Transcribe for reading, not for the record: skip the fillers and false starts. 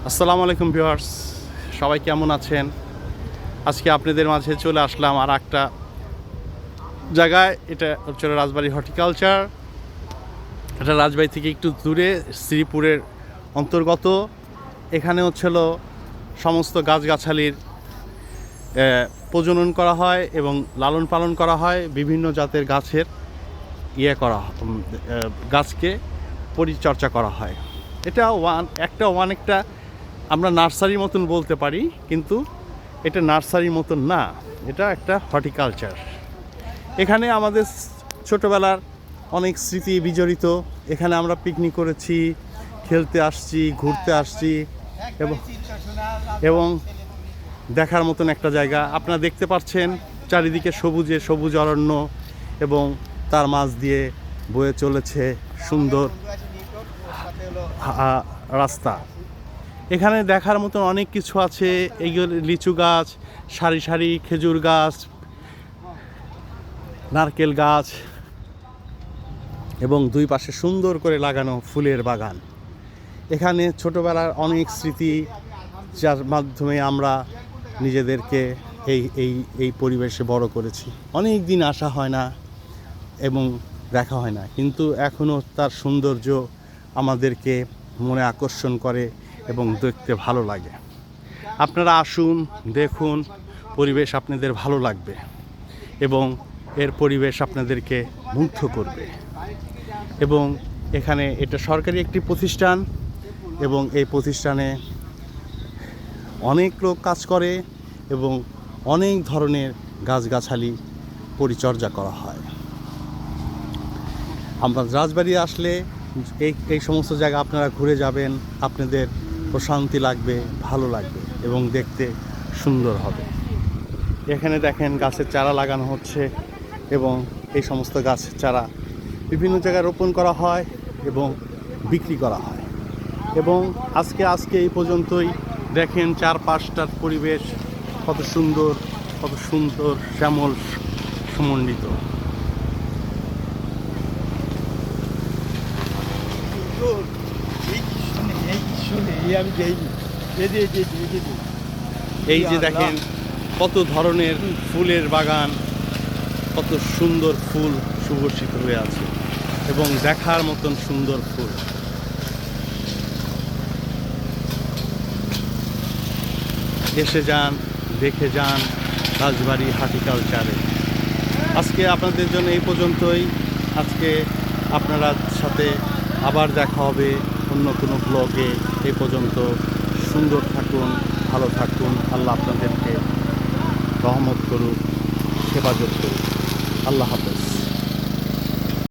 আসসালামু আলাইকুম ভিউয়ার্স, সবাই কেমন আছেন? আজকে আপনাদের মাঝে চলে আসলাম আর একটা জায়গায়। এটা হচ্ছে রাজবাড়ী হর্টিকালচার। এটা রাজবাড়ী থেকে একটু দূরে, শ্রীপুরের অন্তর্গত। এখানে হচ্ছিল সমস্ত গাছগাছালির প্রজনন করা হয় এবং লালন পালন করা হয়। বিভিন্ন জাতের গাছের গাছকে পরিচর্যা করা হয়। এটা অনেকটা আমরা নার্সারির মতন বলতে পারি, কিন্তু এটা নার্সারির মতন না, এটা একটা হর্টিকালচার। এখানে আমাদের ছোটোবেলার অনেক স্মৃতি বিজড়িত। এখানে আমরা পিকনিক করেছি, খেলতে আসছি, ঘুরতে আসছি এবং দেখার মতন একটা জায়গা। আপনারা দেখতে পাচ্ছেন চারিদিকে সবুজ অরণ্য এবং তার মাঝ দিয়ে বয়ে চলেছে সুন্দর রাস্তা। এখানে দেখার মতন অনেক কিছু আছে। এইগুলো লিচু গাছ, সারি সারি খেজুর গাছ, নারকেল গাছ এবং দুই পাশে সুন্দর করে লাগানো ফুলের বাগান। এখানে ছোটোবেলার অনেক স্মৃতি, যার মাধ্যমে আমরা নিজেদেরকে এই পরিবেশে বড় করেছি। অনেক দিন আসা হয় না এবং দেখা হয় না, কিন্তু এখনও তার সৌন্দর্য আমাদেরকে মনে আকর্ষণ করে এবং দেখতে ভালো লাগে। আপনারা আসুন, দেখুন, পরিবেশ আপনাদের ভালো লাগবে এবং এর পরিবেশ আপনাদেরকে মুগ্ধ করবে। এবং এখানে এটা সরকারি একটি প্রতিষ্ঠান এবং এই প্রতিষ্ঠানে অনেক লোক কাজ করে এবং অনেক ধরনের গাছগাছালি পরিচর্যা করা হয়। আমরা রাজবাড়ি আসলে এই সমস্ত জায়গা আপনারা ঘুরে যাবেন, আপনাদের প্রশান্তি লাগবে, ভালো লাগবে এবং দেখতে সুন্দর হবে। এখানে দেখেন গাছের চারা লাগানো হচ্ছে এবং এই সমস্ত গাছের চারা বিভিন্ন জায়গায় রোপণ করা হয় এবং বিক্রি করা হয়। এবং আজকে এই পর্যন্তই। দেখেন চারপাশটার পরিবেশ কত সুন্দর শ্যামল সুমণ্ডিত। এই যে দেখেন কত ধরনের ফুলের বাগান, কত সুন্দর ফুল সুগঠিত হয়ে আছে এবং দেখার মতন সুন্দর ফুল। এসে যান, দেখে যান রাজবাড়ী হর্টিকালচারে। আজকে আপনাদের জন্য এই পর্যন্তই। আজকে আপনারা সাথে আবার দেখা হবে অন্য কোনো ব্লগে। এই পর্যন্ত সুন্দর থাকুন, ভালো থাকুন। আল্লাহ আপনাদেরকে রহমত করুক, হেফাজত করুক। আল্লাহ হাফেজ।